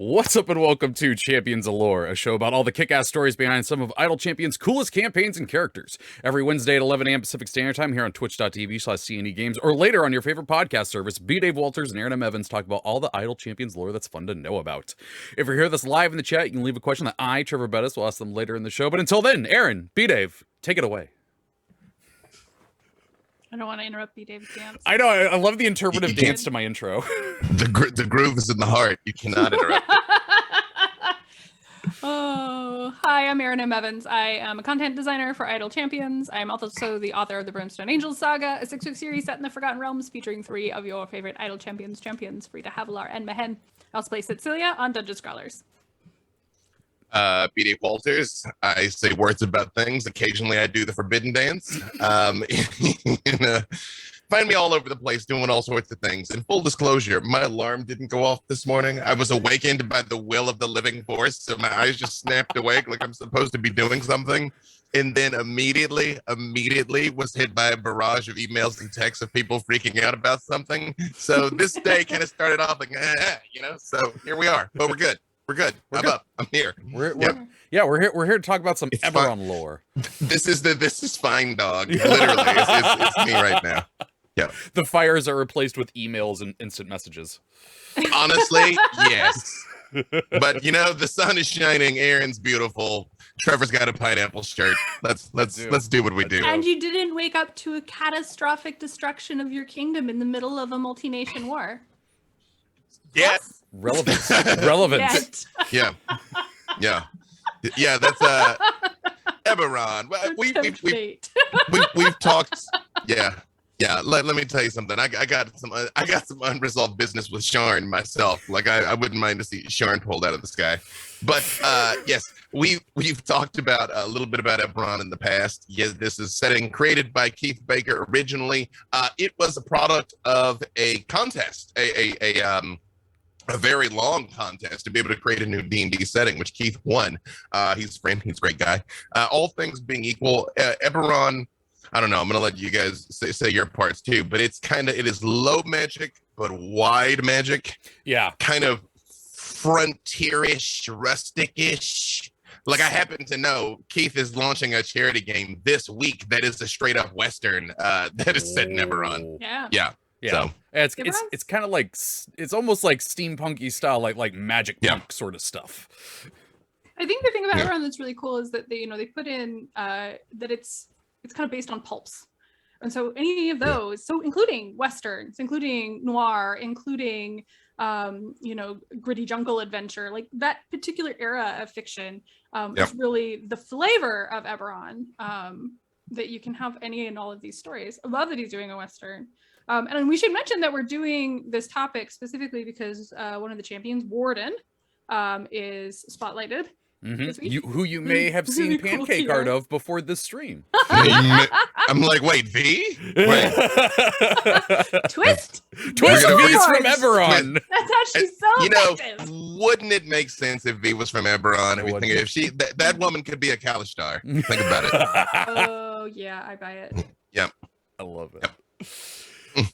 What's up and welcome to Champions of Lore, a show about all the kick-ass stories behind some of Idle Champion's coolest campaigns and characters. Every Wednesday at 11 a.m. Pacific Standard Time here on twitch.tv/CNE Games, or later on your favorite podcast service, B. Dave Walters and Erin M. Evans talk about all the Idle Champions lore that's fun to know about. If you're here with us live in the chat, you can leave a question that I, Treavor Bettis, will ask them later in the show. But until then, Erin, B. Dave, take it away. I don't want to interrupt B. Dave's dance. I know, I love the interpretive dance to my intro. The groove is in the heart. You cannot interrupt. Oh, hi, I'm Erin M. Evans. I am a content designer for Idle Champions. I am also the author of the Brimstone Angels Saga, a 6-book series set in the Forgotten Realms featuring 3 of your favorite Idle Champions, Frida, Valinar, and Mehen. I also play Cecilia on Dungeon Scrawlers. B.D. Walters. I say words about things. Occasionally I do the forbidden dance. Find me all over the place doing all sorts of things. In full disclosure, my alarm didn't go off this morning. I was awakened by the will of the living force, so my eyes just snapped awake like I'm supposed to be doing something. And then immediately was hit by a barrage of emails and texts of people freaking out about something. So this day kind of started off like, so here we are, but we're good. We're good. I'm up. I'm here. We're here to talk about some Eberron lore. This is fine, dog. Literally, it's me right now. Yeah. The fires are replaced with emails and instant messages. Honestly, yes. But the sun is shining. Erin's beautiful. Trevor's got a pineapple shirt. Let's do what we do. And you didn't wake up to a catastrophic destruction of your kingdom in the middle of a multi-nation war. Yes. Relevance. Yeah. That's Eberron. We've talked. Yeah. Let me tell you something. I got some unresolved business with Sharn myself. Like I wouldn't mind to see Sharn pulled out of the sky. But yes, we've talked about a little bit about Eberron in the past. Yes, this is setting created by Keith Baker originally. It was a product of a contest, a very long contest to be able to create a new D&D setting, which Keith won. He's a friend. He's a great guy. All things being equal, Eberron, I don't know. I'm going to let you guys say your parts too, but it is low magic, but wide magic. Yeah. Kind of frontierish, rustic-ish. Like I happen to know Keith is launching a charity game this week that is a straight up Western that is set in Eberron. Yeah. Yeah. So it's kind of like, it's almost like steampunky style, like magic punk sort of stuff. I think the thing about Eberron that's really cool is that they put in that it's kind of based on pulps. And so any of those, so including Westerns, including noir, including gritty jungle adventure, like that particular era of fiction is really the flavor of Eberron, that you can have any and all of these stories. I love that he's doing a Western. And we should mention that we're doing this topic specifically because one of the champions, Warden, is spotlighted. Mm-hmm. Who you may have seen really pancake cool art of before this stream. I'm like, wait, V? Wait. Twist V's from Eberron. That's actually so effective. Wouldn't it make sense if V was from Eberron? If that woman could be a Calistar. Think about it. Oh yeah, I buy it. Yeah, I love it. Yep.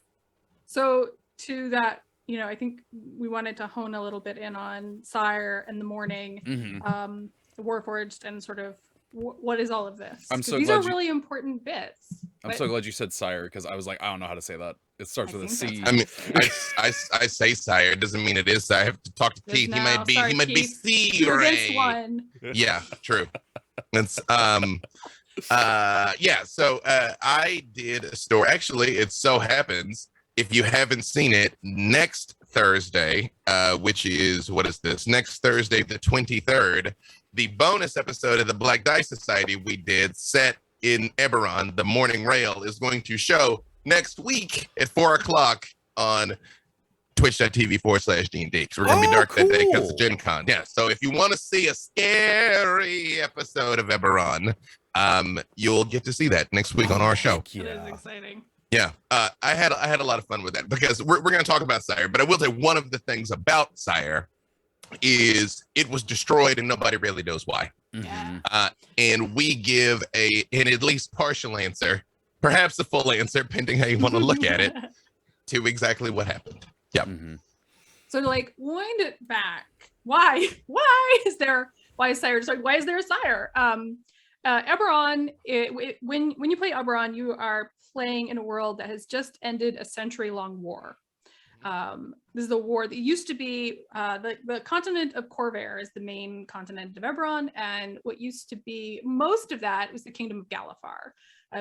So to that, I think we wanted to hone a little bit in on Cyre and the Mourning, the Warforged, and sort of what is all of this? These are really important bits. I'm so glad you said Cyre, because I was like, I don't know how to say that. It starts with a C. I mean, I say Cyre. It doesn't mean it is Cyre. I have to talk to Keith. He might be Cyre. Against one. Yeah, true. It's So I did a story. Actually, it so happens, if you haven't seen it, next Thursday, which is, what is this? Next Thursday, the 23rd, the bonus episode of the Black Dice Society we did set in Eberron, the Morning Rail, is going to show next week at 4:00 on twitch.tv/D&D. Because we're going to be dark that day because of Gen Con. Yeah, so if you want to see a scary episode of Eberron, you'll get to see that next week on our show. Yeah. That is exciting. Yeah, I had a lot of fun with that, because we're going to talk about Cyre, but I will say one of the things about Cyre is it was destroyed and nobody really knows why. Yeah. And we give an at least partial answer, perhaps a full answer, depending how you want to look at it, to exactly what happened. Yeah. So to like wind it back, why is Cyre destroyed? Why is there a Cyre? Eberron, when you play Eberron, you are playing in a world that has just ended a century-long war. This is a war that used to be the continent of Corvair is the main continent of Eberron, and what used to be most of that was the kingdom of Galifar,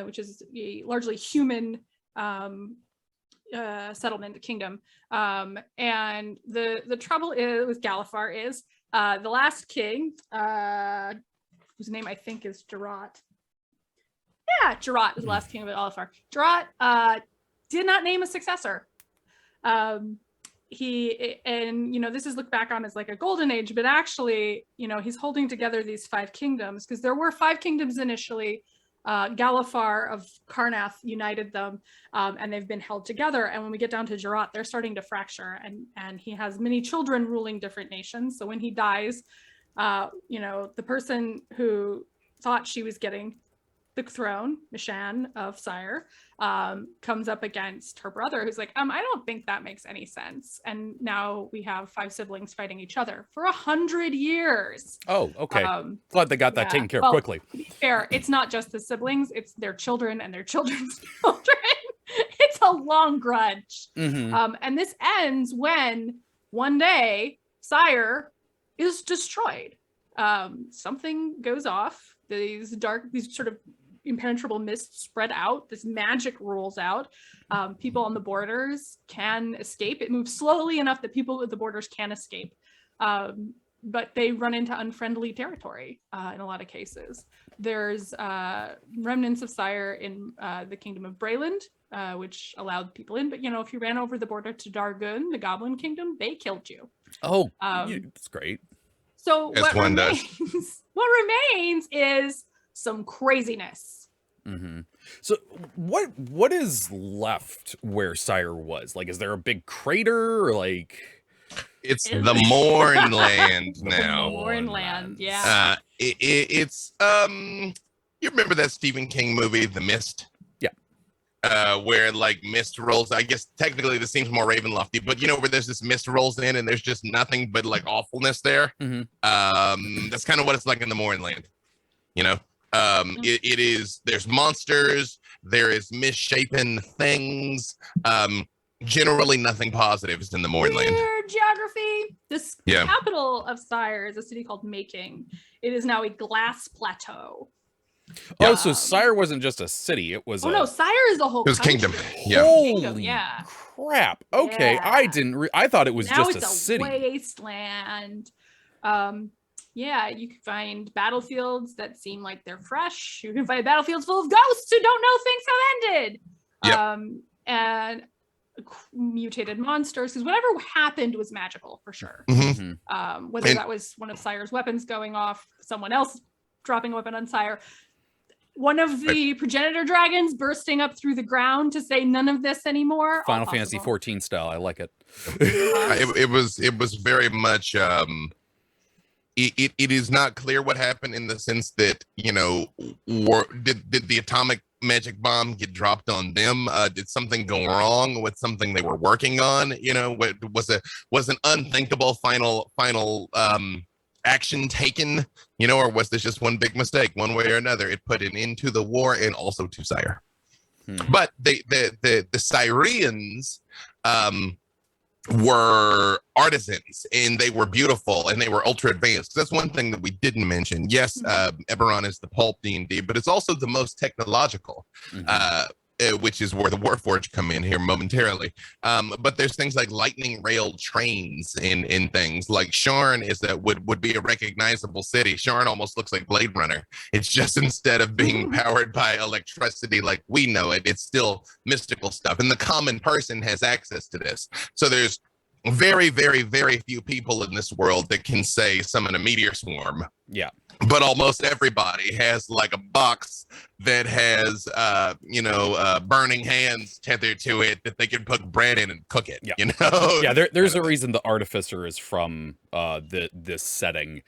which is a largely human settlement kingdom. And the trouble is with Galifar is the last king, whose name I think is Jarot. Yeah, Jarot is the last king of Galifar. Jarot did not name a successor. This is looked back on as like a golden age, but actually, he's holding together these 5 kingdoms because there were 5 kingdoms initially. Galifar of Karnath united them, and they've been held together. And when we get down to Jarot, they're starting to fracture, and he has many children ruling different nations. So when he dies, the person who thought she was getting the throne, Mishan of Cyre, comes up against her brother, who's like, I don't think that makes any sense. And now we have 5 siblings fighting each other for 100 years. Oh, okay. Glad they got that taken care of quickly. To be fair, it's not just the siblings, it's their children and their children's children. It's a long grudge. And this ends when one day Cyre is destroyed. Something goes off. These sort of impenetrable mists spread out. This magic rolls out. People on the borders can escape. It moves slowly enough that people at the borders can escape. But they run into unfriendly territory in a lot of cases. There's remnants of Cyre in the kingdom of Brayland, which allowed people in. But, if you ran over the border to Dargun, the Goblin Kingdom, they killed you. Oh, that's great. So what remains is some craziness. So what is left where Cyre was? Like, is there a big crater, or like? It's the Mourning Land now. Mourning Land, yeah. It's you remember that Stephen King movie, The Mist? Yeah. Where like mist rolls. I guess technically this seems more Ravenlofty, but where there's this mist rolls in and there's just nothing but like awfulness there. That's kind of what it's like in the Mourning Land. It is. There's monsters. There is misshapen things. Generally, nothing positive is in the Mourning Land. Weird geography. The capital of Cyre is a city called Making. It is now a glass plateau. Oh, so Cyre wasn't just a city; it was. No, Cyre is a whole. It was kingdom. Yeah. Holy crap! Okay, yeah. I thought it was now just it's a city. Wasteland. You can find battlefields that seem like they're fresh. You can find battlefields full of ghosts who don't know things have ended. And mutated monsters, because whatever happened was magical for sure. Whether that was one of Cyre's weapons going off, someone else dropping a weapon on Cyre, one of the progenitor dragons bursting up through the ground to say none of this anymore. Final Fantasy 14 style. I like it. It was very much. It is not clear what happened in the sense that did the atomic magic bomb get dropped on them? Did something go wrong with something they were working on? What was an unthinkable final action taken? Or was this just one big mistake, one way or another? It put an end to the war and also to Cyre. But the Cyreans were artisans, and they were beautiful, and they were ultra advanced. That's one thing that we didn't mention. Yes, Eberron is the pulp D&D, but it's also the most technological, which is where the Warforge come in here momentarily. But there's things like lightning rail trains and things like Sharn would be a recognizable city. Sharn almost looks like Blade Runner. It's just instead of being powered by electricity like we know it, it's still mystical stuff. And the common person has access to this. So there's very, very, very few people in this world that can say summon a meteor swarm. Yeah. But almost everybody has like a box that has, burning hands tethered to it that they can put bread in and cook it. Yeah. Yeah. There's a reason the Artificer is from this setting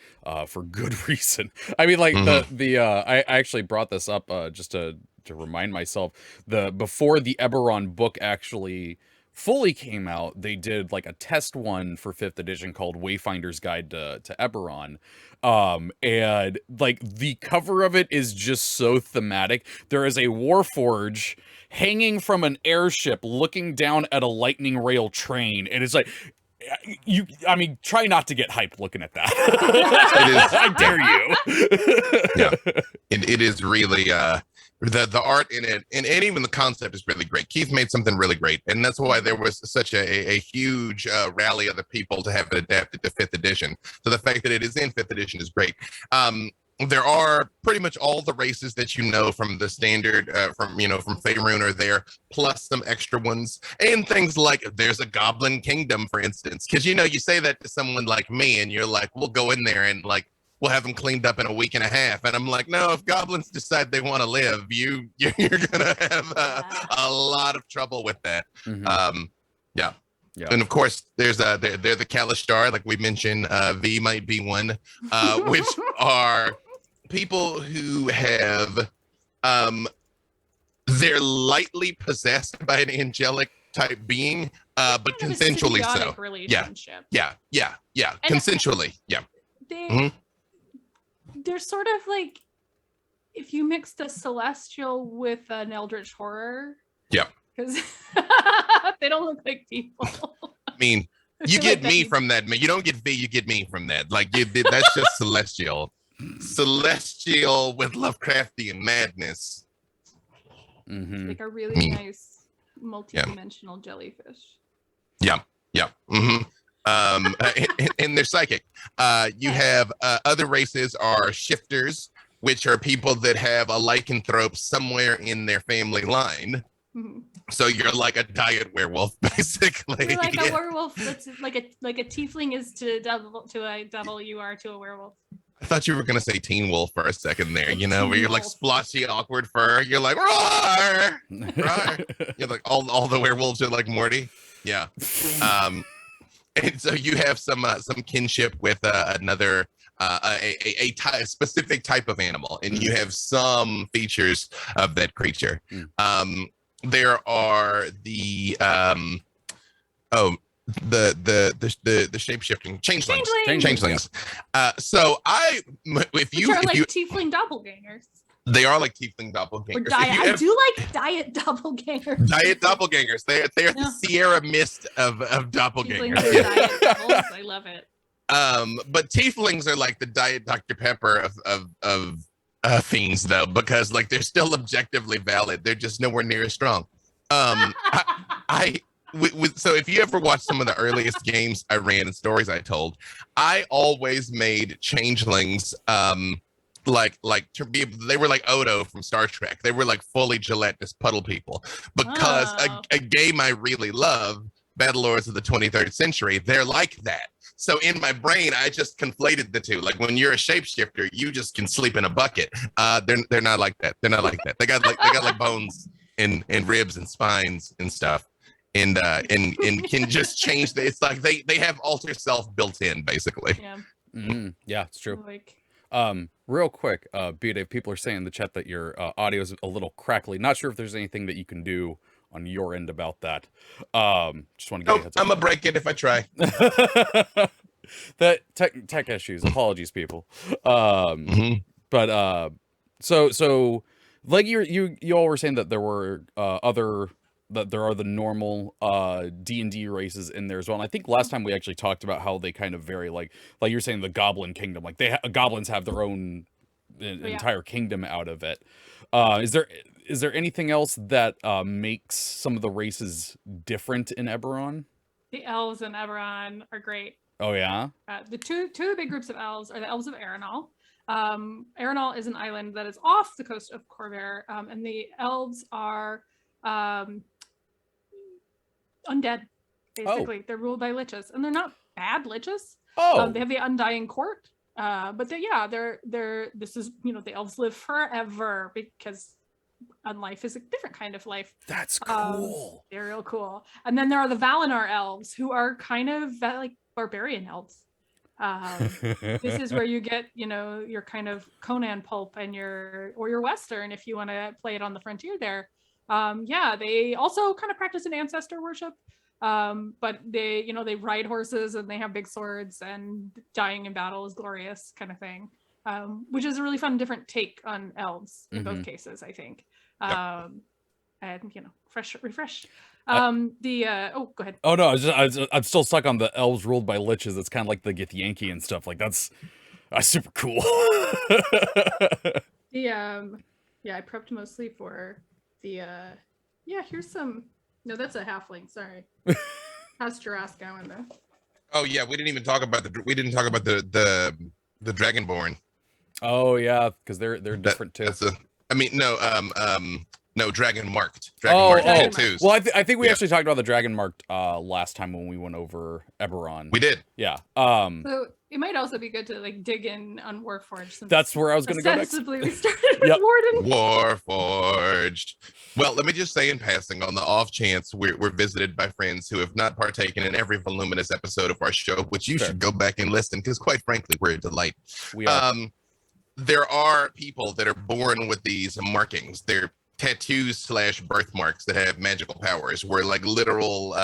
for good reason. I mean, like I actually brought this up just to remind myself before the Eberron book actually fully came out, they did like a test one for 5th edition called Wayfinder's Guide to Eberron. And like the cover of it is just so thematic. There is a Warforge hanging from an airship looking down at a lightning rail train, and it's like, I mean, try not to get hyped looking at that. I dare you. Yeah, it is really the art in it, and even the concept is really great. Keith made something really great, and that's why there was such a huge rally of the people to have it adapted to 5th edition. So the fact that it is in 5th edition is great. There are pretty much all the races that you know from the standard, from Faerun are there, plus some extra ones, and things like there's a Goblin Kingdom, for instance. Because you say that to someone like me, and you're like, we'll go in there and like we'll have them cleaned up in a week and a half, and I'm like, no, if goblins decide they want to live, you're gonna have a lot of trouble with that. Yeah. And of course, they're the Calistar, like we mentioned. V might be one, which are people who have they're lightly possessed by an angelic type being, but consensually so. Yeah. Consensually. They're sort of like if you mixed a celestial with an eldritch horror. Yeah. Because they don't look like people. I mean, you get me from that, man. You don't get V, you get me from that. Like that's just celestial. Celestial with Lovecraftian madness. It's like a really nice multi-dimensional jellyfish. Yeah. And they're psychic. You have other races are shifters, which are people that have a lycanthrope somewhere in their family line. So you're like a diet werewolf, basically. You're like a werewolf. That's like a tiefling is to a devil. You are to a werewolf. I thought you were gonna say Teen Wolf for a second there, where you're like splotchy, awkward fur. You're like, roar, roar. You're like all the werewolves are like Morty. Yeah. And so you have some kinship with another a specific type of animal, and you have some features of that creature. There are the shape-shifting changelings. So if you tiefling doppelgangers. They are like tiefling doppelgangers. I do like diet doppelgangers. Diet doppelgangers. They're the Sierra Mist of doppelgangers. Diet devils. I love it. But tieflings are like the Diet Dr. Pepper of fiends, though, because like they're still objectively valid. They're just nowhere near as strong. So if you ever watched some of the earliest games I ran and stories I told, I always made changelings they were like Odo from Star Trek. They were like fully gelatinous puddle people, because a game I really love, Battlelords of the 23rd Century, they're like that. So in my brain, I just conflated the two. Like when you're a shapeshifter, you just can sleep in a bucket. They're not like that. They're not like that. They got like bones and ribs and spines and stuff. And can just change. It's like they have alter self built in, basically. Yeah, it's true. Real quick, Dave, people are saying in the chat that your audio is a little crackly. Not sure if there's anything that you can do on your end about that. Just want to get you a heads up. I'm gonna break it if I try. That tech issues. Apologies, people. But so like you all were saying that there were there are the normal D&D races in there as well. And I think last time we actually talked about how they kind of vary, like you're saying the Goblin Kingdom, like goblins have their own entire kingdom out of it. Is there anything else that makes some of the races different in Eberron? The elves in Eberron are great. Oh yeah? The two of the big groups of elves are the Elves of Erinol. Erinol is an island that is off the coast of Corvair, and the elves are undead, basically. They're ruled by liches, and they're not bad liches. They have the Undying Court, but this is the elves live forever because unlife is a different kind of life. That's cool. They're real cool. And then there are the Valinar Elves, who are kind of like barbarian elves. This is where you get your kind of Conan pulp and your Western, if you want to play it on the frontier there. They also kind of practice an ancestor worship. but they, they ride horses and they have big swords, and dying in battle is glorious, kind of thing. Which is a really fun, different take on elves in both cases, I think. Yep. And refresh. Go ahead. Oh no, I'm still stuck on the elves ruled by liches. It's kind of like the Githyanki and stuff. Like that's super cool. I prepped mostly for the here's some. No, that's a halfling. Sorry. How's Jurassico in there? Oh yeah, we didn't talk about the Dragonborn. Oh yeah, because they're different too. No, Dragon Marked. Tattoos. Well, I think we actually talked about the Dragon Marked last time when we went over Eberron. We did. Yeah. So it might also be good to dig in on Warforged. That's where I was going to go next. We started with Warden. Warforged. Well, let me just say in passing, on the off chance we're visited by friends who have not partaken in every voluminous episode of our show, which you should go back and listen, because quite frankly, we're a delight. We are. There are people that are born with these markings. They're tattoos / birthmarks that have magical powers, where like literal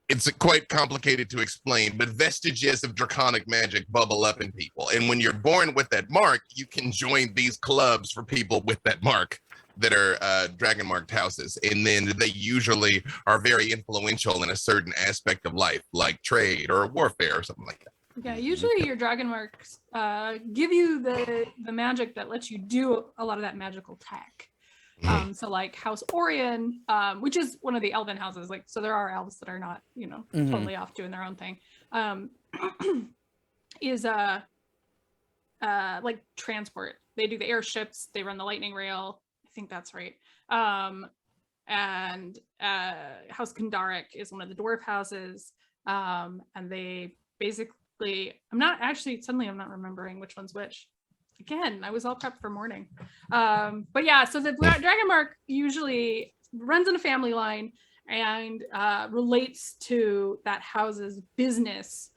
it's quite complicated to explain, but vestiges of draconic magic bubble up in people, and when you're born with that mark, you can join these clubs for people with that mark that are dragon marked houses, and then they usually are very influential in a certain aspect of life, like trade or warfare or something like that. Yeah, usually your dragon marks give you the magic that lets you do a lot of that magical tech. So like House Orion, which is one of the elven houses, like, so there are elves that are not, totally off doing their own thing, is like transport. They do the airships, they run the lightning rail. I think that's right. And House Kandaric is one of the dwarf houses, and they basically, I'm not remembering which one's which. Again, I was all prepped for morning. But yeah, so the Dragon Mark usually runs in a family line and relates to that house's business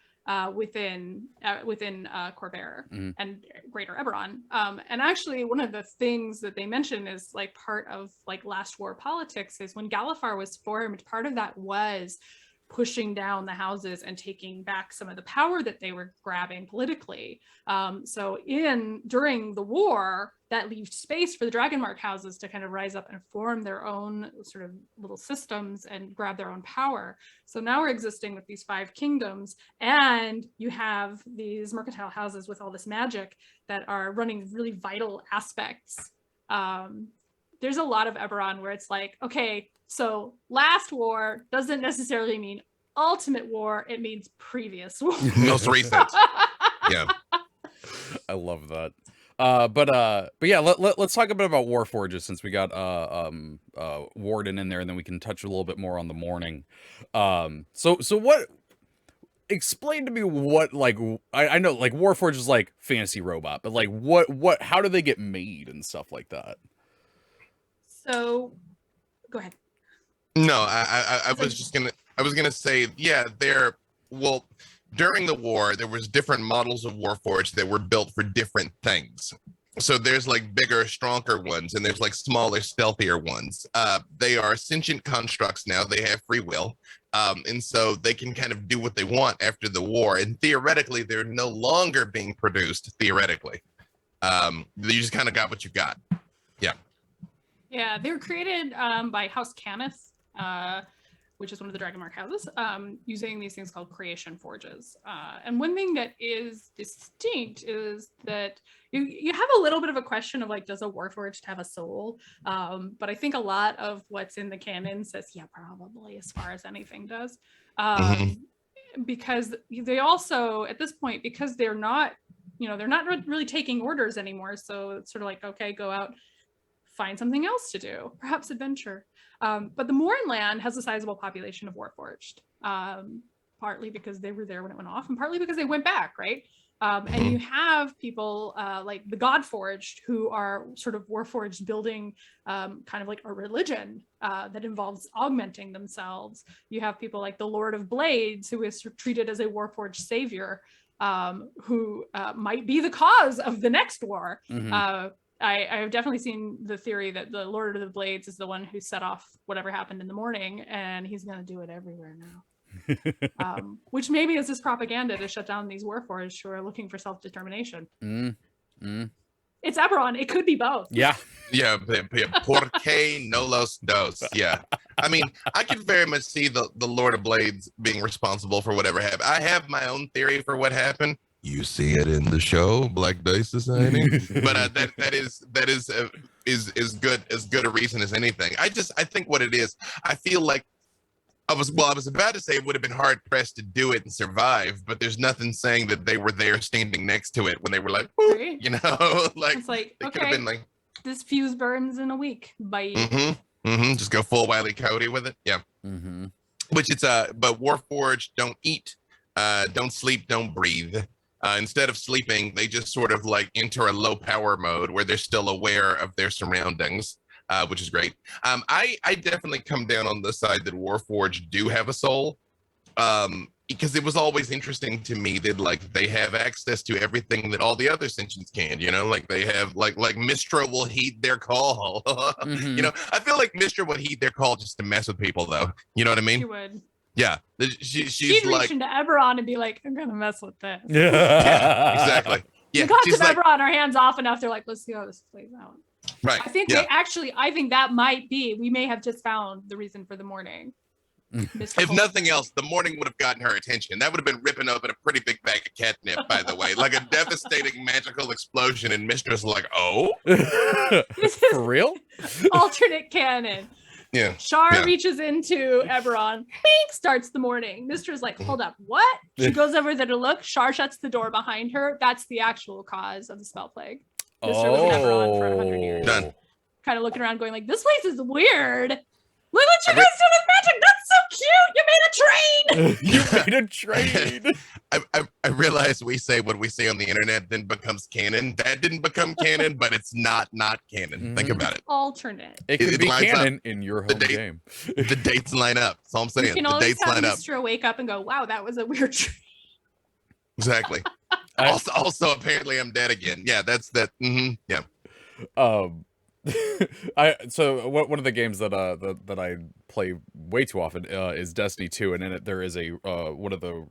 within Corvair and Greater Eberron. And actually, one of the things that they mention is like part of like last war politics is when Galifar was formed, part of that was pushing down the houses and taking back some of the power that they were grabbing politically. So during the war, that leaves space for the Dragonmark houses to kind of rise up and form their own sort of little systems and grab their own power. So now we're existing with these 5 kingdoms, and you have these mercantile houses with all this magic that are running really vital aspects. There's a lot of Eberron where it's like, okay, so last war doesn't necessarily mean ultimate war, it means previous war. Most recent. Yeah. I love that. But yeah, let's talk a bit about Warforges, since we got Warden in there, and then we can touch a little bit more on the Mourning. So what, explain to me what, like, I know like Warforge is like fantasy robot, but like what how do they get made and stuff like that? So go ahead. No, I was gonna say, yeah, during the war, there was different models of Warforged that were built for different things. So there's like bigger, stronger ones, and there's like smaller, stealthier ones. They are sentient constructs now. They have free will. And so they can kind of do what they want after the war. And theoretically, they're no longer being produced, theoretically. You just kind of got what you got. Yeah. Yeah, they were created by House Canis, which is one of the Dragonmark houses, using these things called creation forges. And one thing that is distinct is that you have a little bit of a question of like, does a Warforged have a soul? But I think a lot of what's in the canon says, yeah, probably, as far as anything does. Because they also, at this point, because they're not really taking orders anymore. So it's sort of like, okay, go out, find something else to do, perhaps adventure. But the Mourning Land has a sizable population of Warforged, partly because they were there when it went off, and partly because they went back, right? And you have people like the Godforged, who are sort of Warforged building kind of like a religion that involves augmenting themselves. You have people like the Lord of Blades, who is treated as a Warforged savior, who might be the cause of the next war. I have definitely seen the theory that the Lord of the Blades is the one who set off whatever happened in the morning, and he's going to do it everywhere now. Which maybe is this propaganda to shut down these Warforged who are looking for self-determination. It's Eberron. It could be both. Yeah. Yeah, porque no los dos. Yeah. I mean, I can very much see the Lord of Blades being responsible for whatever happened. I have my own theory for what happened. You see it in the show, Black Dice Society. But that is as good a reason as anything. I think what it is, I feel like I was about to say it would have been hard pressed to do it and survive, but there's nothing saying that they were there standing next to it when they were like, Right. you know, like It's like, they could okay, have been like, this fuse burns in a week. Bye. just go full Wile E. Coyote with it. Yeah. Which it's but Warforged don't eat, don't sleep, don't breathe. Instead of sleeping, they just sort of like enter a low power mode where they're still aware of their surroundings, which is great. I definitely come down on the side that Warforged do have a soul, because it was always interesting to me that like they have access to everything that all the other sentients can, you know, like they have like Mistra will heed their call. You know, I feel like Mistra would heed their call just to mess with people, though. You know what I mean? She would. Yeah, she's She'd like, reach into Eberron and be like, I'm gonna mess with this. yeah, exactly. Yeah, The gods she's of like, Eberron are hands off enough. They're like, let's see how this plays out. right. I think I think that might be, we may have just found the reason for the morning. If nothing else, the morning would have gotten her attention. That would have been ripping open a pretty big bag of catnip, by the way. Like a devastating magical explosion, and Mistress like, oh? This is For real? alternate canon. Yeah. Char reaches into Eberron, bing, starts the morning. Mistra's like, hold up, what? She goes over there to look. Char shuts the door behind her. That's the actual cause of the spell plague. Mistra was in Eberron for 100 years. Done. Kind of looking around going like, this place is weird. Look what you guys did with magic. That's so cute. You made a train. You made a train. I realize we say what we say on the internet then becomes canon. That didn't become canon, but it's not canon. Think about it. Alternate. It could It be lines canon in your home game. The dates line up. That's all I'm saying. You can The always dates have line up. Mistra wake up and go, wow, that was a weird train. Exactly. Also, apparently I'm dead again. Yeah, that's that. Yeah. So one of the games that I play way too often is Destiny 2, and in it there is a one of the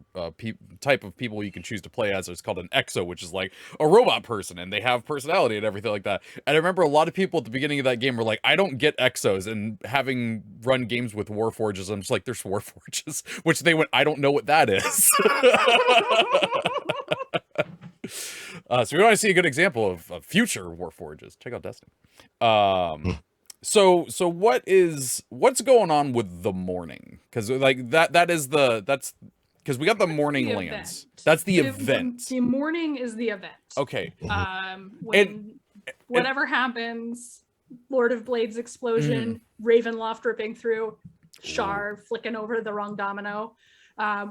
type of people you can choose to play as. It's called an exo, which is like a robot person, and they have personality and everything like that. And I remember a lot of people at the beginning of that game were like, I don't get exos, and having run games with Warforges, I'm just like, there's Warforges, which they went, I don't know what that is. So we want to see a good example of future Warforges. Check out Destiny. So what's going on with the morning? Because like that's because we got the Mourning Lands. That's the event. The morning is the event. Okay. When whatever happens, Lord of Blades explosion, Ravenloft ripping through, Char flicking over the wrong domino.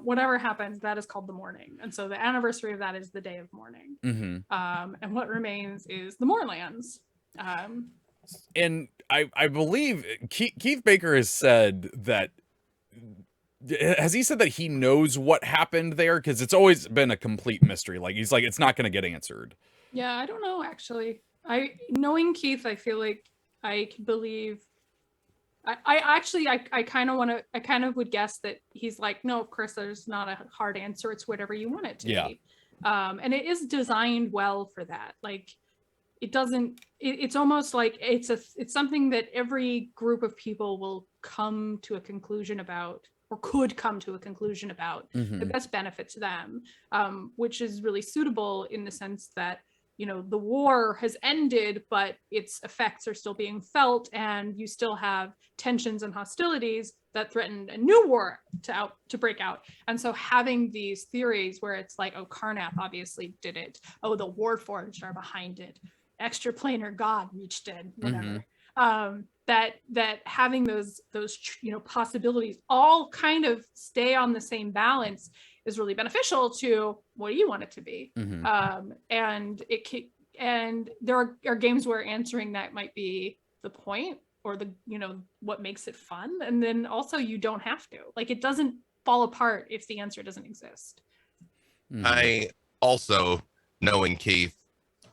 Whatever happens, that is called the morning. And so the anniversary of that is the day of mourning. And what remains is the Mourlands. And I believe Keith Baker has said that, has he said that he knows what happened there? Because it's always been a complete mystery. Like, he's like, it's not going to get answered. Yeah, I don't know, actually. Knowing Keith, I feel like I could believe. I kind of would guess that he's like, no, of course there's not a hard answer. It's whatever you want it to be. And it is designed well for that. Like, it doesn't, it's almost like it's something that every group of people will come to a conclusion about, or could come to a conclusion about, the best benefits them, which is really suitable in the sense that, you know, the war has ended, but its effects are still being felt, and you still have tensions and hostilities that threaten a new war to break out. And so having these theories where it's like, oh, Karnath obviously did it. Oh, the Warforged are behind it. Extraplanar God reached in, whatever. That having those possibilities all kind of stay on the same balance is really beneficial to what do you want it to be. And there are games where answering that might be the point, or the what makes it fun. And then also you don't have to, like, it doesn't fall apart if the answer doesn't exist. I also, knowing Keith,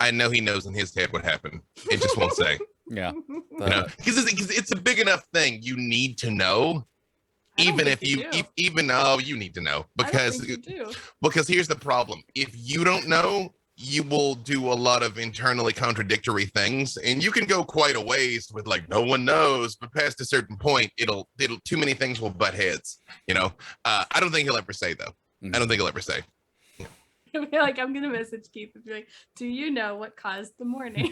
I know he knows in his head what happened. It just won't say. Yeah. Because it's a big enough thing. You need to know. Even if you need to know, because here's the problem. If you don't know, you will do a lot of internally contradictory things, and you can go quite a ways with like no one knows, but past a certain point, it'll too many things will butt heads. I don't think he'll ever say though. I don't think he'll ever say. Like, I'm gonna message Keith and be like, "Do you know what caused the mourning?"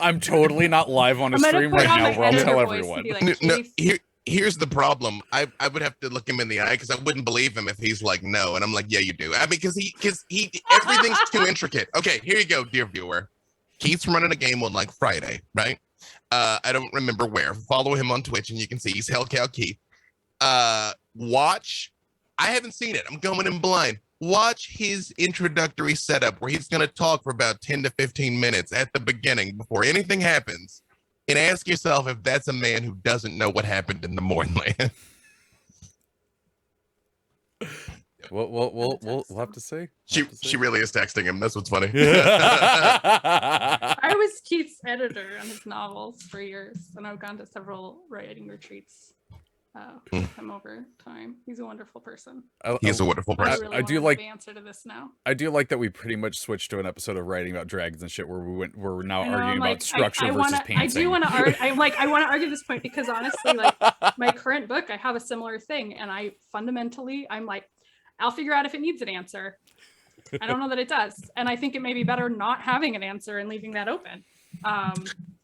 I'm totally not live on a stream right now where I'll tell everyone. Like, here's the problem. I would have to look him in the eye because I wouldn't believe him if he's like no, and I'm like, yeah, you do. I mean, because he everything's too intricate. Okay, here you go, dear viewer. Keith's running a game on like Friday, right? I don't remember where. Follow him on Twitch and you can see he's Hellcow Keith. Watch. I haven't seen it. I'm going in blind. Watch his introductory setup where he's going to talk for about 10 to 15 minutes at the beginning before anything happens, and ask yourself if that's a man who doesn't know what happened in the Mourning Lands. We'll have to see. She really is texting him. That's what's funny. I was Keith's editor on his novels for years, and I've gone to several writing retreats with him over time. He's a wonderful person. He's a wonderful person. I do like the answer to this now. I do like that we pretty much switched to an episode of writing about dragons and shit, where we're now arguing about structure versus pantsing. I do want to argue. I want to argue this point because honestly, like my current book, I have a similar thing, and I'm like, I'll figure out if it needs an answer. I don't know that it does, and I think it may be better not having an answer and leaving that open.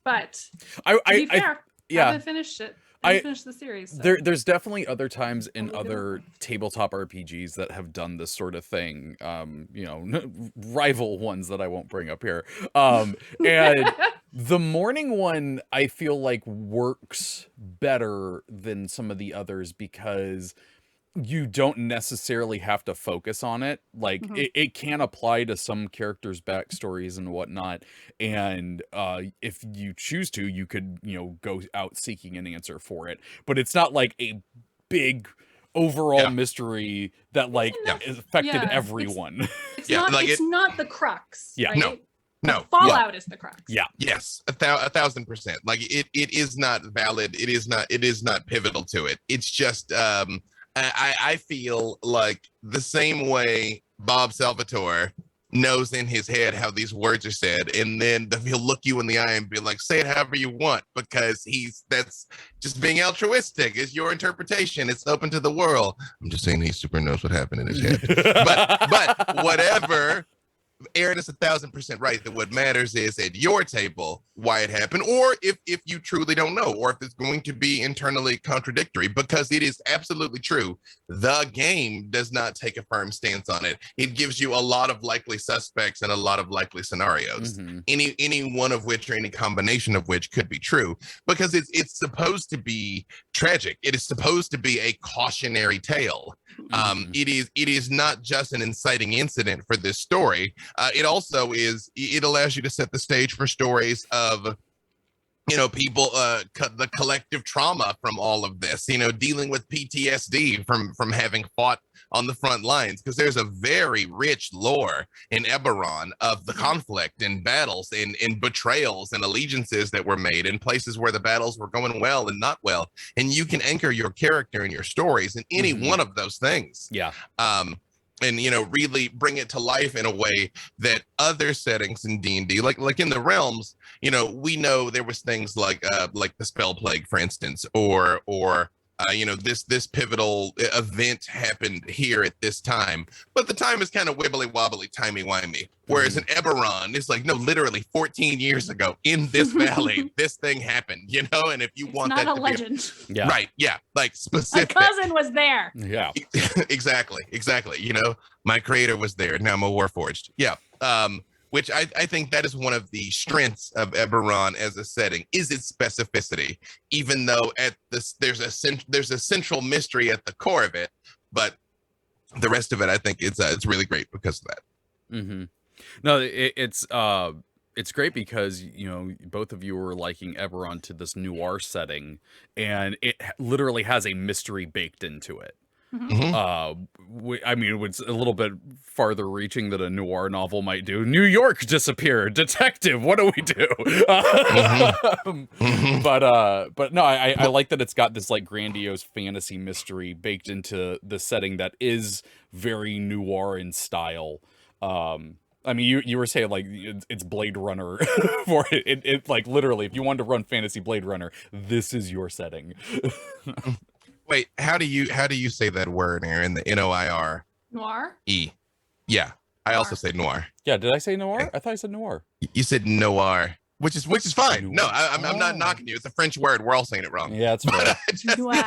But to be fair, I haven't finished it. I finished the series. So. There's definitely other times in other tabletop RPGs that have done this sort of thing. Rival ones that I won't bring up here. And the Mourning one, I feel like works better than some of the others because you don't necessarily have to focus on it. Like it can apply to some characters' backstories and whatnot. And if you choose to, you could, go out seeking an answer for it. But it's not like a big overall mystery that affected everyone. It's not the crux. Yeah. Right? No. Fallout is the crux. Yeah. Yes. 1,000%. Like it is not valid. It is not pivotal to it. It's just I feel like the same way Bob Salvatore knows in his head how these words are said, and then he'll look you in the eye and be like, say it however you want, because that's just being altruistic. It's your interpretation. It's open to the world. I'm just saying he super knows what happened in his head. but whatever. Erin is 1,000% right that what matters is at your table why it happened, or if you truly don't know, or if it's going to be internally contradictory, because it is absolutely true. The game does not take a firm stance on it. It gives you a lot of likely suspects and a lot of likely scenarios, any one of which or any combination of which could be true, because it's supposed to be tragic. It is supposed to be a cautionary tale. It is not just an inciting incident for this story. It also it allows you to set the stage for stories of, people, the collective trauma from all of this, dealing with PTSD from having fought on the front lines, because there's a very rich lore in Eberron of the conflict and battles and betrayals and allegiances that were made in places where the battles were going well and not well. And you can anchor your character and your stories in any one of those things. Yeah. And really bring it to life in a way that other settings in D&D, like in the realms, we know there was things like the spell plague, for instance, or this pivotal event happened here at this time, but the time is kind of wibbly wobbly, timey wimey. Whereas in Eberron, it's like, no, literally 14 years ago in this valley, this thing happened, and if you want that to be legend. Right. Yeah. Like specific. My cousin was there. Yeah. Exactly. My creator was there. Now I'm a Warforged. Yeah. Which I think that is one of the strengths of Eberron as a setting, is its specificity, even though there's a central mystery at the core of it, but the rest of it, I think it's really great because of that. No, it's great because both of you were liking Eberron to this noir setting, and it literally has a mystery baked into it. I mean, it's a little bit farther reaching than a noir novel might do. New York disappeared. Detective, what do we do? But no, I like that it's got this like grandiose fantasy mystery baked into the setting that is very noir in style. I mean, you were saying like it's Blade Runner for it. It like literally, if you wanted to run fantasy Blade Runner, this is your setting. Wait, how do you say that word, Aaron? The Noir? Noir? E. Yeah. I also say noir. Yeah, did I say noir? I thought I said noir. You said noir, which is fine. No, I'm not Oh. knocking you. It's a French word. We're all saying it wrong. Yeah, it's fair. Noir.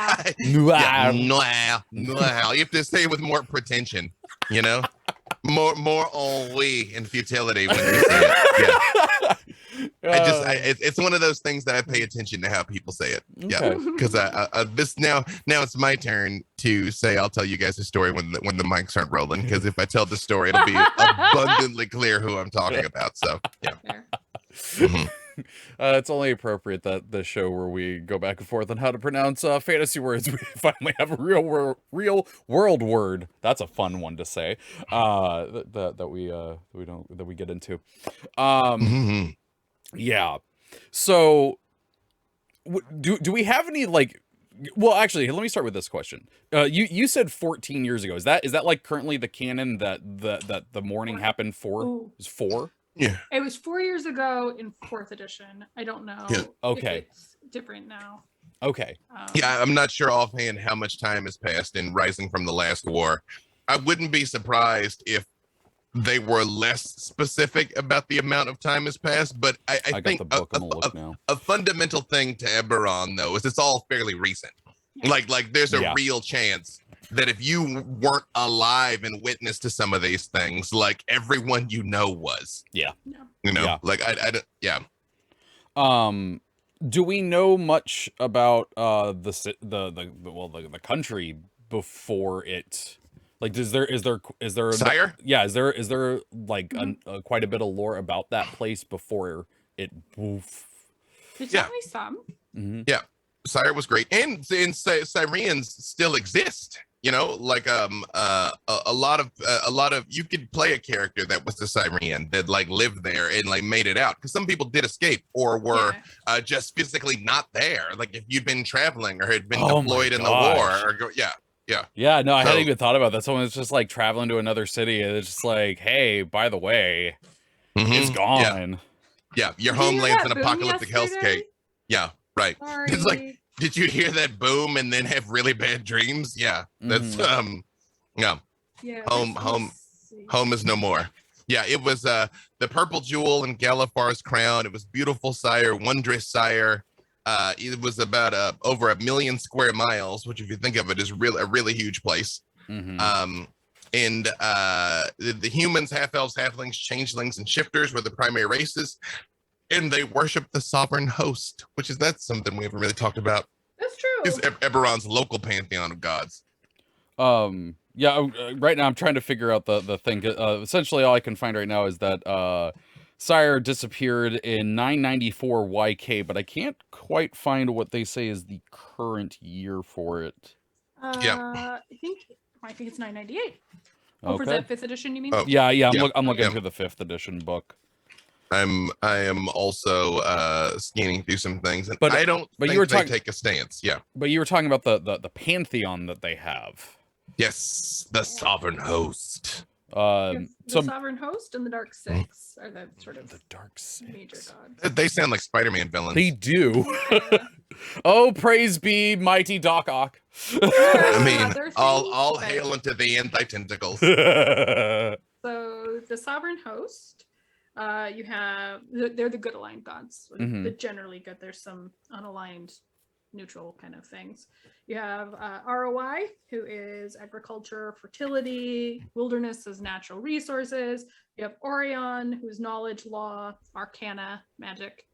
Noir. You have to say it with more pretension, you know? More ennui and futility when you say it. Yeah. It's one of those things that I pay attention to how people say it. Yeah, Okay. because this now it's my turn to say I'll tell you guys a story when the mics aren't rolling. Because if I tell the story, it'll be abundantly clear who I'm talking about. So yeah. Fair. It's only appropriate that the show where we go back and forth on how to pronounce fantasy words, we finally have a real world word. That's a fun one to say. That we get into. Yeah. So, do we have any like? Well, actually, let me start with this question. You said 14 years ago. Is that like currently the canon that the Mourning happened for? Ooh. Is 4? Yeah. It was 4 years ago in 4th edition. I don't know. Yeah. Okay. If it's different now. Okay. Yeah, I'm not sure offhand how much time has passed in Rising from the Last War. I wouldn't be surprised if they were less specific about the amount of time has passed, but I think got the book. I'm gonna look now. a fundamental thing to Eberron, though, is it's all fairly recent. Yeah. Like there's a Yeah. real chance that if you weren't alive and witness to some of these things, like everyone you know was. Yeah. Yeah. You know, Yeah. like I don't, yeah. Do we know much about the country before it? Like, is there Cyre? Yeah, is there like quite a bit of lore about that place before it? Woof. There's Yeah. definitely some. Yeah, Cyre was great, and Cyreans still exist. You know, like a lot of you could play a character that was a Cyrean that like lived there and like made it out, because some people did escape or were just physically not there. Like if you'd been traveling or had been deployed in the war, Yeah, no, I hadn't even thought about that. Someone's just like traveling to another city and it's just like, hey, by the way, it's gone. Yeah, your Did you hear homeland's that an boom apocalyptic yesterday? hellscape. Yeah, right. Sorry. It's like, did you hear that boom and then have really bad dreams? Yeah, that's yeah. Yeah. Home is no more. Yeah, it was the purple jewel in Galafar's crown. It was beautiful Cyre, wondrous Cyre. It was about over 1 million square miles, which if you think of it is a really huge place. And the humans, half elves, halflings, changelings, and shifters were the primary races, and they worship the sovereign host, that's something we haven't really talked about. That's true. It's Eberron's local pantheon of gods. Yeah, right now I'm trying to figure out the thing. Essentially, all I can find right now is that Cyre disappeared in 994 YK, but I can't quite find what they say is the current year for it. I think it's 998. Oh, for Okay. the 5th edition, you mean? Oh. Yeah, I'm looking through the 5th edition book. I am also scanning through some things, and But I don't think you were they talking- take a stance. Yeah. But you were talking about the pantheon that they have. Yes, the sovereign host. The Sovereign Host and the Dark Six are the sort of the Dark major Six. gods. They sound like Spider-Man villains. They do. Yeah. Oh, praise be mighty Doc Ock. I mean, They're all things, hail unto the anti-tentacles. So the Sovereign Host, you have they're the good aligned gods. Mhm. They're generally good. There's some unaligned, neutral kind of things. You have ROI, who is agriculture, fertility, wilderness as natural resources. You have Orion, who's knowledge, law, arcana, magic.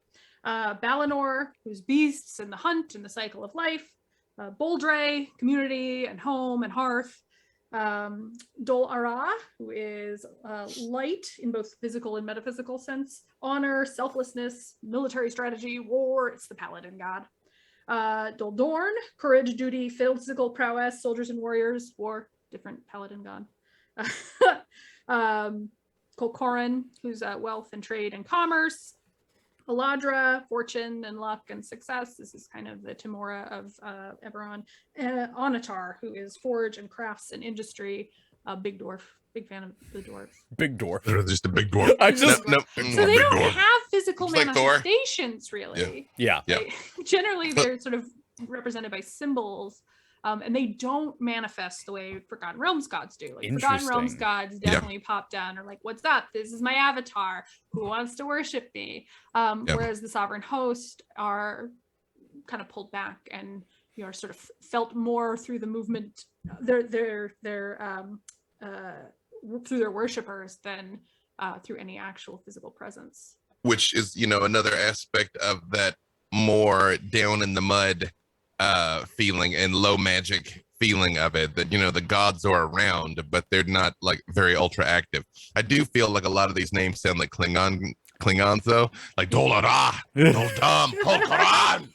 Valinor, who's beasts and the hunt and the cycle of life. Boldre, community and home and hearth. Dol Ara, who is light in both physical and metaphysical sense. Honor, selflessness, military strategy, war. It's the paladin god. Doldorn, courage, duty, physical prowess, soldiers and warriors, war, different paladin god. Colcoran, who's wealth and trade and commerce. Aladra, fortune and luck and success. This is kind of the Timora of Eberron. Onatar, who is forge and crafts and industry. Big dwarf. Big fan of the dwarves. Big dwarf. They're just a big dwarf. I just so they don't have physical manifestations, really. Yeah. Generally, they're sort of represented by symbols, and they don't manifest the way Forgotten Realms gods do. Like Forgotten Realms gods definitely pop down, or like, "What's up? This is my avatar. Who wants to worship me?" Whereas the sovereign host are kind of pulled back and are sort of felt more through the movement. They're through their worshippers than through any actual physical presence. Which is, another aspect of that more down in the mud feeling and low magic feeling of it, that, the gods are around, but they're not like very ultra active. I do feel like a lot of these names sound like Klingons though, like Dolara, Doldam, Kolkaran.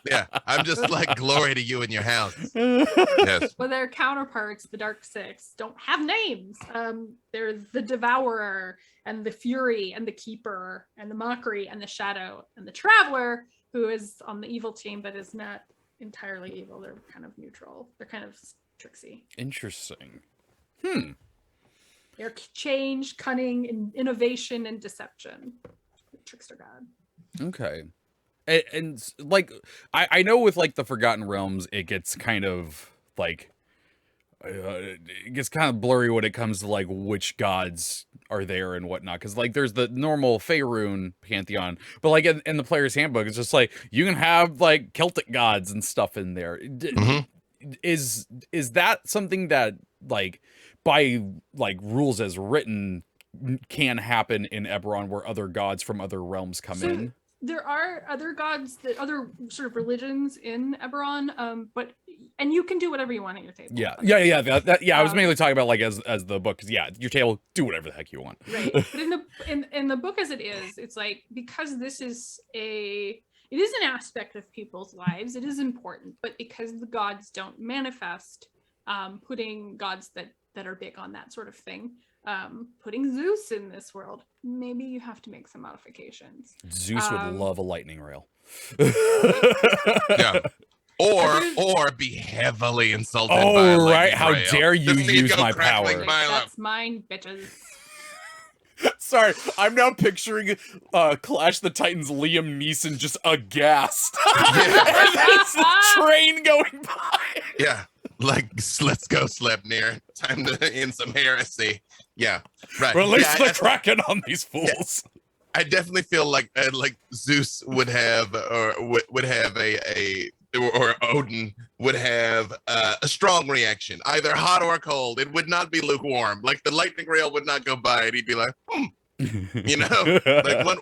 Yeah, I'm just like, glory to you and your house. Yes. Well, their counterparts, the Dark Six, don't have names. They're the Devourer and the Fury and the Keeper and the Mockery and the Shadow and the Traveler, who is on the evil team but is not entirely evil. They're kind of neutral. They're kind of tricksy. Interesting. They're change, cunning, and innovation and deception. Trickster god. Okay. And like, I know with like the Forgotten Realms, it gets kind of like, it gets kind of blurry when it comes to like which gods are there and whatnot. Because like there's the normal Faerun pantheon, but like in the player's handbook, it's just like you can have like Celtic gods and stuff in there. Is that something that like by like rules as written can happen in Eberron, where other gods from other realms come in? There are other gods, other sort of religions in Eberron, and you can do whatever you want at your table. Yeah. I was mainly talking about like as the book, because your table, do whatever the heck you want. Right. But in the book as it is, it's like, because this is it is an aspect of people's lives, it is important, but because the gods don't manifest, putting gods that are big on that sort of thing, putting Zeus in this world, maybe you have to make some modifications. Zeus would love a lightning rail. Yeah. Or be heavily insulted by a right. How rail. Dare you use my power? Like, that's mine, bitches. Sorry, I'm now picturing Clash the Titans Liam Neeson just aghast. And there's a train going by. Yeah. Like, let's go, Sleipnir. Time to end some heresy. Yeah, right. Release the Kraken on these fools. Yeah. I definitely feel like Zeus would have, or would have or Odin would have a strong reaction, either hot or cold. It would not be lukewarm. Like the lightning rail would not go by, and he'd be like, like one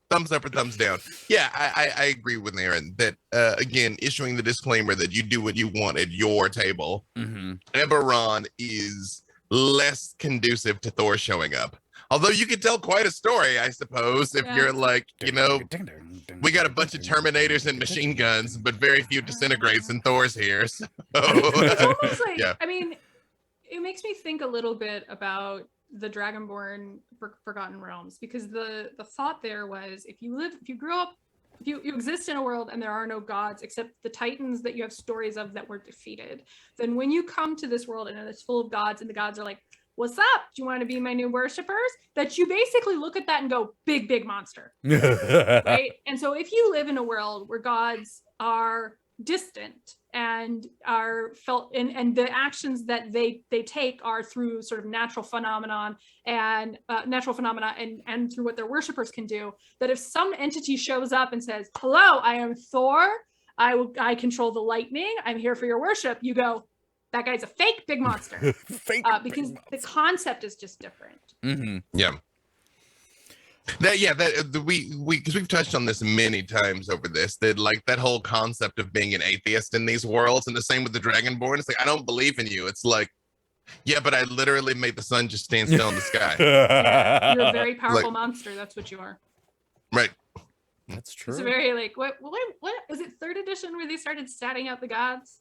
thumbs up or thumbs down. Yeah, I agree with Erin that, again, issuing the disclaimer that you do what you want at your table. Eberron is less conducive to Thor showing up. Although you could tell quite a story, I suppose, if you're like, we got a bunch of Terminators and machine guns, but very few disintegrates, and Thor's here. So. It's almost like, I mean, it makes me think a little bit about the Dragonborn Forgotten Realms, because the thought there was, if you exist in a world and there are no gods except the Titans that you have stories of that were defeated, then when you come to this world and it's full of gods and the gods are like, what's up? Do you want to be my new worshippers? That you basically look at that and go, big monster. Right? And so if you live in a world where gods are distant and are felt, and the actions that they take are through sort of natural phenomena and through what their worshippers can do, that if some entity shows up and says, hello, I am Thor, I control the lightning, I'm here for your worship, you go, that guy's a fake big monster. Because the concept is just different. Yeah. Because we've touched on this many times over this, that like that whole concept of being an atheist in these worlds, and the same with the Dragonborn. It's like, I don't believe in you. It's like, yeah, but I literally made the sun just stand still in the sky. Yeah, you're a very powerful monster. That's what you are. Right. That's true. It's a very like what was it 3rd edition where they started statting out the gods?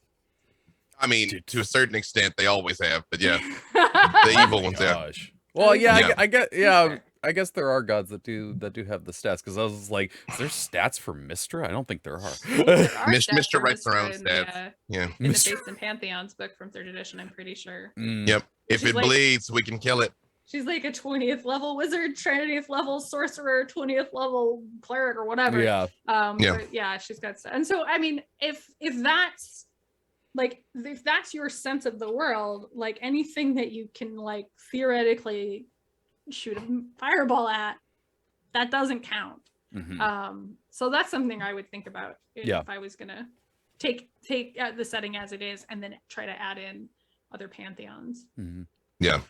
I mean, Dude. to a certain extent, they always have, but yeah, the evil ones, yeah. Gosh. Well, yeah, Yeah. I get, Sure. I guess there are gods that do have the stats. Because I was like, is there stats for Mistra? I don't think there are. Mr. writes their own stats. Yeah. In the Mr. Faiths and Pantheons book from 3rd edition, I'm pretty sure. Yep. If She's it like- bleeds, we can kill it. She's like a 20th level wizard, 20th level sorcerer, 20th level cleric or whatever. Yeah. But yeah, she's got stuff. And so I mean, if that's like if that's your sense of the world, like anything that you can like theoretically shoot a fireball at, that doesn't count. Mhm. So that's something I would think about Yeah. if I was gonna take the setting as it is and then try to add in other pantheons. Mhm. Yeah.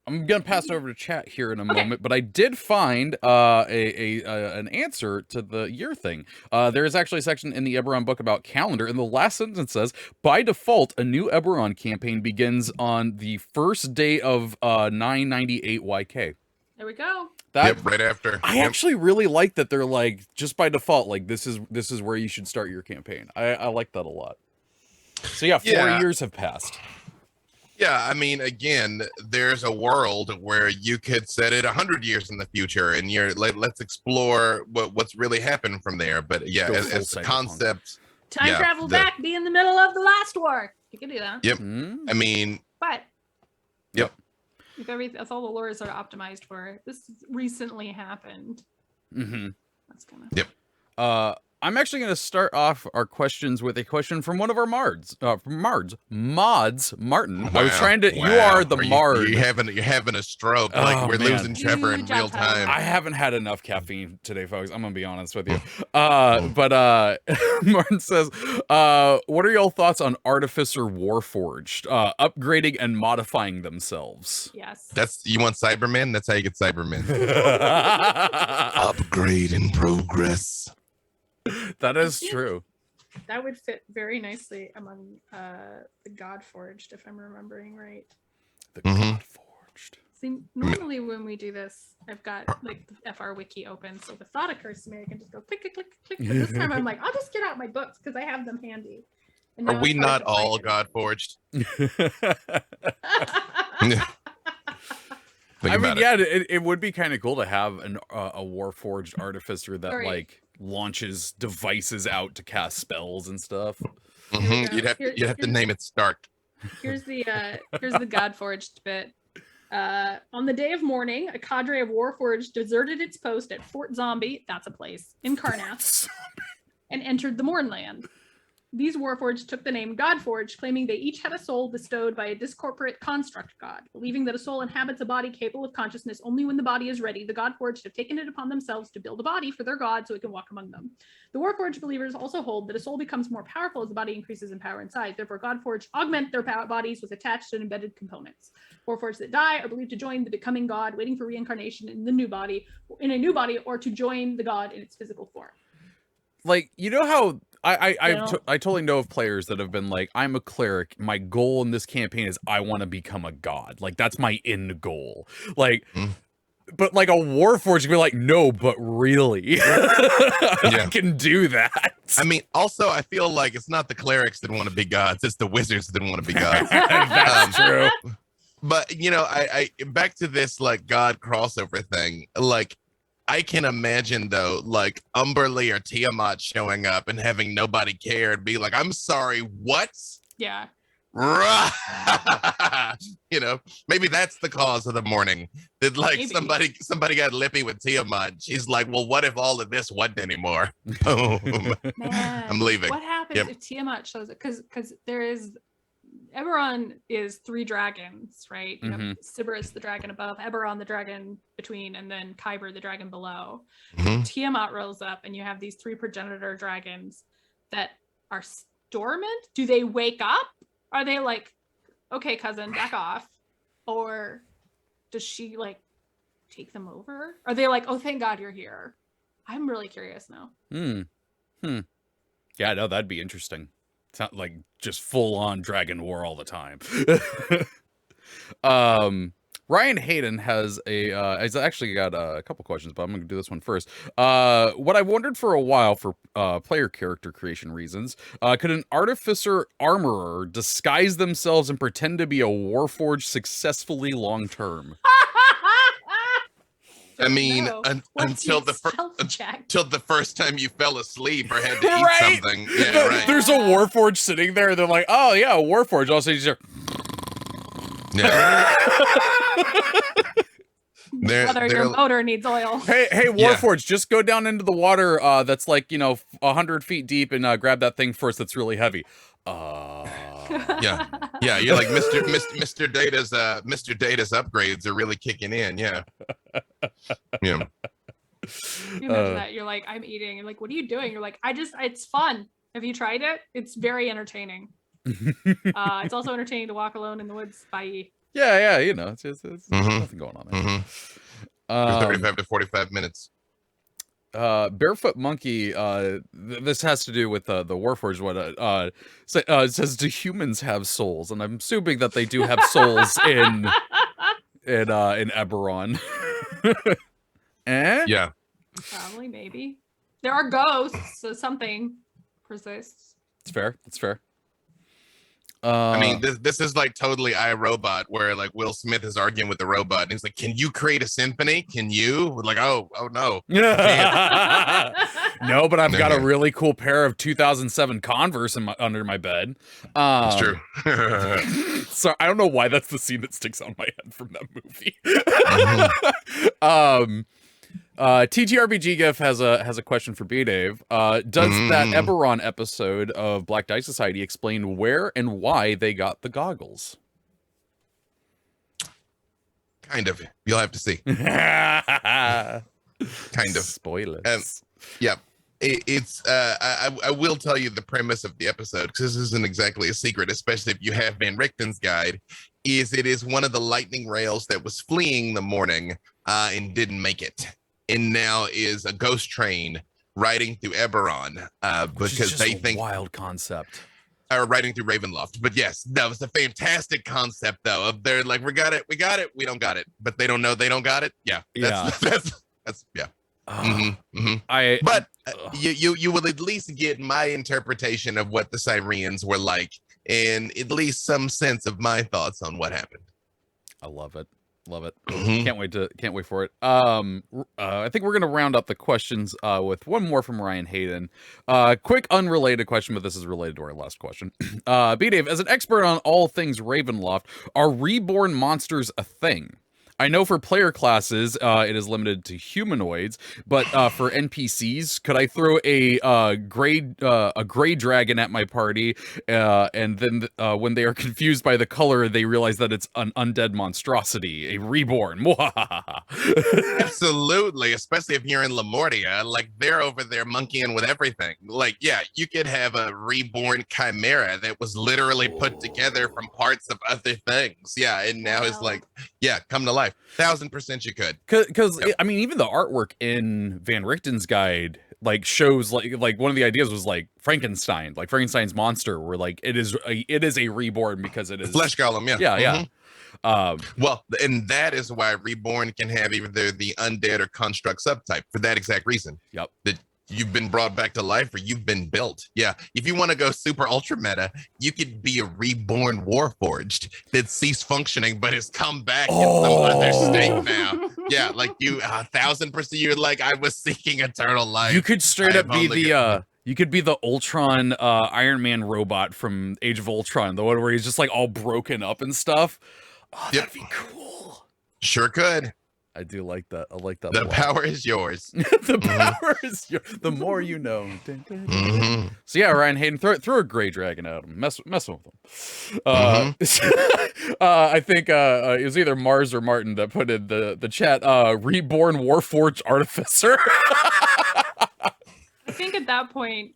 I'm gonna pass over to chat here in a Okay. moment, but I did find an answer to the year thing. There is actually a section in the Eberron book about calendar, and the last sentence says, "By default, a new Eberron campaign begins on the first day of 998 YK." There we go. That Yep, right after. I Yep. actually really like that they're like just by default, like this is where you should start your campaign. I like that a lot. So yeah, 4 Yeah. years have passed. Yeah, I mean, again, there's a world where you could set it 100 years in the future, and you're like, let's explore what's really happened from there. But yeah, Go as full a cyberpunk. concept, Time Yeah, travel the- back, be in the middle of the last war. You can do that. Yep. Mm. I mean, But Yep. if all the lures are optimized for it, this recently happened. Mm-hmm. That's kind of I'm actually going to start off our questions with a question from one of our mods, mods, Martin. I was trying to. You are the Mard. You're having a stroke. Like Oh, we're man. losing Treavor in Huge real uptime. time. I haven't had enough caffeine today, folks. I'm gonna be honest with you. But Martin says, "What are y'all thoughts on Artificer Warforged upgrading and modifying themselves?" yes. That's you want Cybermen? That's how you get Cybermen. Upgrade in progress. That is true. That would fit very nicely among the Godforged, if I'm remembering right. The Mhm. Godforged. See, normally when we do this, I've got like the FR wiki open, so if a thought occurs to me, I can just go click, click, click, click. But this time I'm like, I'll just get out my books because I have them handy. And Are now we it's hard not to all find Godforged? it. Think I mean, about it. yeah, it would be kind of cool to have a Warforged artificer that Sorry. like launches devices out to cast spells and stuff. Here we Mhm. go. You'd have to Here's- name it Stark. Here's the Godforged bit. On the day of mourning, a cadre of Warforged deserted its post at Fort Zombie, that's a place, in Karnath, and entered the Mourning Lands. These Warforged took the name Godforged, claiming they each had a soul bestowed by a discorporate construct god. Believing that a soul inhabits a body capable of consciousness only when the body is ready, the Godforged have taken it upon themselves to build a body for their god so it can walk among them. The Warforged believers also hold that a soul becomes more powerful as the body increases in power and size. Therefore, Godforged augment their bodies with attached and embedded components. Warforged that die are believed to join the becoming god, waiting for reincarnation in a new body, or to join the god in its physical form. Like, you know how I Yeah. totally know of players that have been like, I'm a cleric. My goal in this campaign is I want to become a god. Like, that's my end goal. Like, but like a Warforged can be like, no, but really, I can do that. I mean, also, I feel like it's not the clerics that want to be gods; it's the wizards that want to be gods. That's true. But you know, I back to this like god crossover thing. Like, I can imagine though, like Umberly or Tiamat showing up and having nobody care and be like, "I'm sorry, what?" Yeah. You know, maybe that's the cause of the mourning. That like Maybe. somebody got lippy with Tiamat. She's like, "Well, what if all of this wasn't anymore?" Boom. Man, I'm leaving. What happens Yep. if Tiamat shows it? Because there is Eberron is 3 dragons, right? You have Mhm. Sybaris, the dragon above, Eberron, the dragon between, and then Kyber, the dragon below. Mhm. Tiamat rolls up, and you have these 3 progenitor dragons that are dormant. Do they wake up? Are they like, okay, cousin, back off? Or does she like take them over? Are they like, oh, thank God you're here? I'm really curious now. Yeah, no, that'd be interesting. It's not like just full on dragon war all the time. Ryan Hayden has he's actually got a couple questions, but I'm going to do this one first. What I wondered for a while for player character creation reasons, could an artificer armorer disguise themselves and pretend to be a Warforged successfully long term? I mean, until the first time you fell asleep or had to eat something. Yeah, right. There's a Warforged sitting there. They're like, oh yeah, a Warforged. Also, he's like, yeah. Your motor needs oil. Hey, Warforged, just go down into the water that's like 100 feet deep and grab that thing first. That's really heavy. Yeah. You're like Mr. Data's upgrades are really kicking in. Yeah. You imagine that you're like, I'm eating. You're like, what are you doing? You're like, it's fun. Have you tried it? It's very entertaining. It's also entertaining to walk alone in the woods. Bye. Yeah, it's nothing going on there. 35 to 45 minutes. Barefoot Monkey, this has to do with the Warforged one. Says, do humans have souls? And I'm assuming that they do have souls in Eberron. Yeah. Probably, maybe. There are ghosts, so something persists. It's fair. I mean, this is like totally iRobot, where like Will Smith is arguing with the robot, and he's like, "Can you create a symphony? Can you?" Like, oh no. No, but I've got a really cool pair of 2007 Converse under my bed. It's true. So I don't know why that's the scene that sticks on my head from that movie. TTRPG GIF has a question for B-Dave. Does that Eberron episode of Black Dice Society explain where and why they got the goggles? Kind of. You'll have to see. Kind of. Spoilers. Yeah. It's I will tell you the premise of the episode, because this isn't exactly a secret, especially if you have Van Richten's guide. It is one of the lightning rails that was fleeing the morning and didn't make it, and now is a ghost train riding through Eberron because they think wild concept. Or riding through Ravenloft. But yes, that was a fantastic concept though. They're like, we got it, we don't got it, but they don't know they don't got it. Yeah. That's yeah. But you will at least get my interpretation of what the Cyrians were like, and at least some sense of my thoughts on what happened. I love it. Can't wait for it. I think we're gonna round up the questions with one more from Ryan Hayden. Quick unrelated question, but this is related to our last question. B-Dave, as an expert on all things Ravenloft, are reborn monsters a thing? I know for player classes, it is limited to humanoids, but for NPCs, could I throw a gray dragon at my party, and then when they are confused by the color, they realize that it's an undead monstrosity, a reborn? Absolutely, especially if you're in Lamortia, like they're over there monkeying with everything. Like, yeah, you could have a reborn chimera that was literally put together from parts of other things. Yeah, and now it's like, yeah, come to life. 1000% you could, because I mean, even the artwork in Van Richten's guide like shows like one of the ideas was like Frankenstein's monster, where like it is a reborn because it is flesh golem. Yeah. Well, and that is why reborn can have either the undead or construct subtype for that exact reason. Yep. That you've been brought back to life or you've been built. Yeah. If you want to go super ultra meta, you could be a reborn Warforged that ceased functioning but has come back in some other state now. Yeah, like you 1000%, you're like, I was seeking eternal life. You could straight up be the you could be the Ultron Iron Man robot from Age of Ultron, the one where he's just like all broken up and stuff. Oh, that'd be cool. Sure could. I do like that. I like that. The power is yours. The power is yours. The more you know. So yeah, Ryan Hayden, throw a gray dragon at him. Mess with him. I think it was either Mars or Martin that put in the chat. Reborn Warforged Artificer. I think at that point,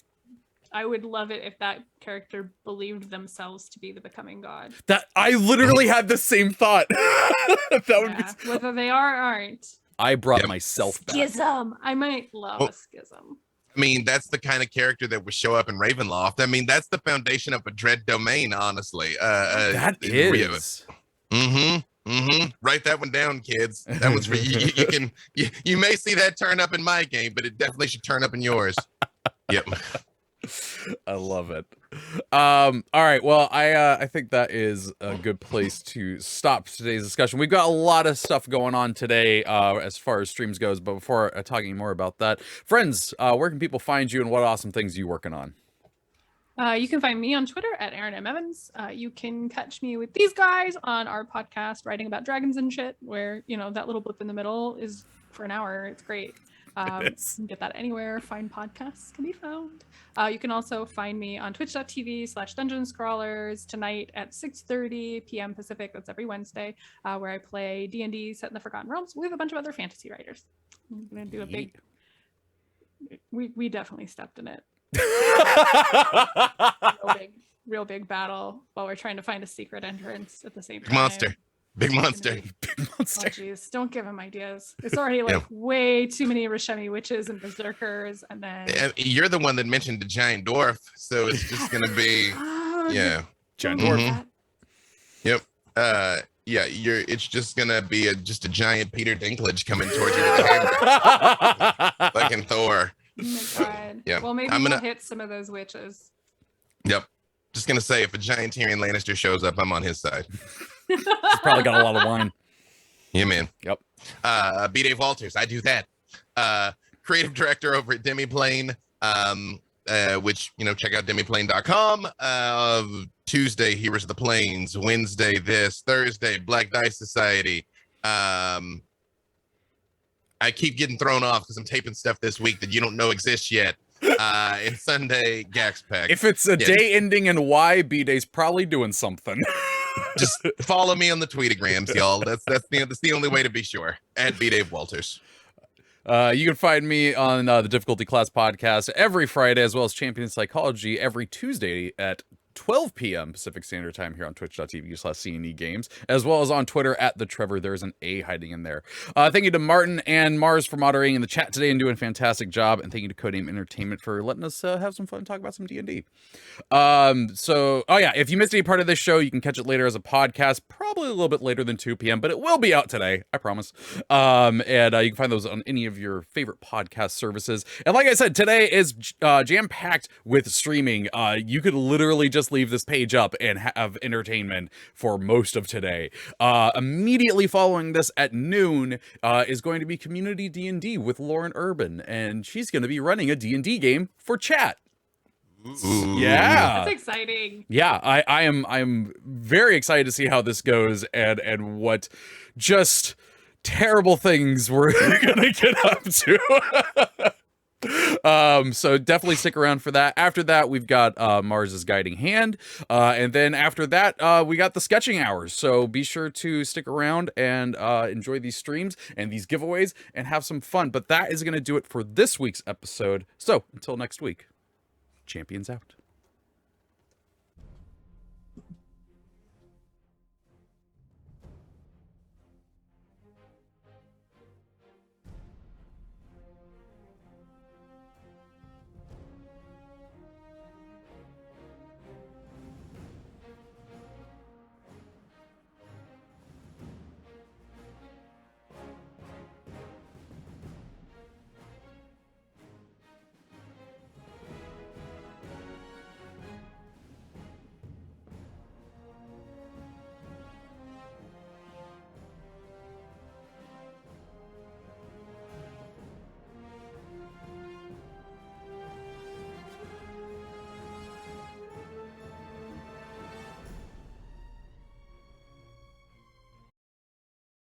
I would love it if that character believed themselves to be the becoming god. That I literally had the same thought. That would be... Whether they are or aren't. I brought myself back. Schism. I might love a schism. I mean, that's the kind of character that would show up in Ravenloft. I mean, that's the foundation of a dread domain, honestly. That is. Write that one down, kids. That one's for you. You may see that turn up in my game, but it definitely should turn up in yours. Yep. I love it. All right. Well, I think that is a good place to stop today's discussion. We've got a lot of stuff going on today as far as streams goes, but before talking more about that, friends, where can people find you and what awesome things are you working on? You can find me on Twitter at Erin M. Evans. You can catch me with these guys on our podcast, writing about dragons and shit, where, you know, that little blip in the middle is for an hour. It's great. You can get that anywhere. Fine podcasts can be found. You can also find me on twitch.tv/Dungeon Scrawlers tonight at 6:30 p.m. Pacific. That's every Wednesday, where I play D&D set in the Forgotten Realms with a bunch of other fantasy writers. I'm going to do a big... We definitely stepped in it. real big battle while we're trying to find a secret entrance at the same time. Big monster. Oh jeez, don't give him ideas. It's already like way too many Rashemi witches and berserkers, and then you're the one that mentioned the giant dwarf, so it's just gonna be giant dwarf. Yep. It's just gonna be just a giant Peter Dinklage coming towards you with a hammer. Fucking Thor. Oh my god. Yeah. Well, maybe we'll hit some of those witches. Yep. Just gonna say, if a giant Tyrion Lannister shows up, I'm on his side. He's probably got a lot of wine. Yeah, man. Yep. B. Dave Walters, I do that. Creative director over at Demiplane, which, you know, check out demiplane.com. Tuesday, Heroes of the Plains. Wednesday, this. Thursday, Black Dice Society. I keep getting thrown off because I'm taping stuff this week that you don't know exists yet. And Sunday, Gaxpack. If it's a day ending in Y, B-Day's probably doing something. Just follow me on the tweetagrams, y'all. That's the only way to be sure. At B. Dave Walters. You can find me on the Difficulty Class podcast every Friday, as well as Champion Psychology every Tuesday at 12 p.m. Pacific Standard Time here on twitch.tv/CNE Games, as well as on Twitter at the Treavor. There's an A hiding in there. Thank you to Martin and Mars for moderating in the chat today and doing a fantastic job. And thank you to Codename Entertainment for letting us have some fun and talk about some D&D. If you missed any part of this show, you can catch it later as a podcast, probably a little bit later than 2 p.m., but it will be out today, I promise. And you can find those on any of your favorite podcast services. And like I said, today is jam-packed with streaming. You could literally just leave this page up and have entertainment for most of today. Immediately following this at noon is going to be Community D&D with Lauren Urban, and she's going to be running a D&D game for chat. Ooh. Yeah, that's exciting. Yeah, I'm very excited to see how this goes and what just terrible things we're gonna get up to. So definitely stick around for that. After that, we've got Mars's Guiding Hand, and then after that, we got the sketching hours. So be sure to stick around and enjoy these streams and these giveaways and have some fun. But that is going to do it for this week's episode. So until next week, Champions out.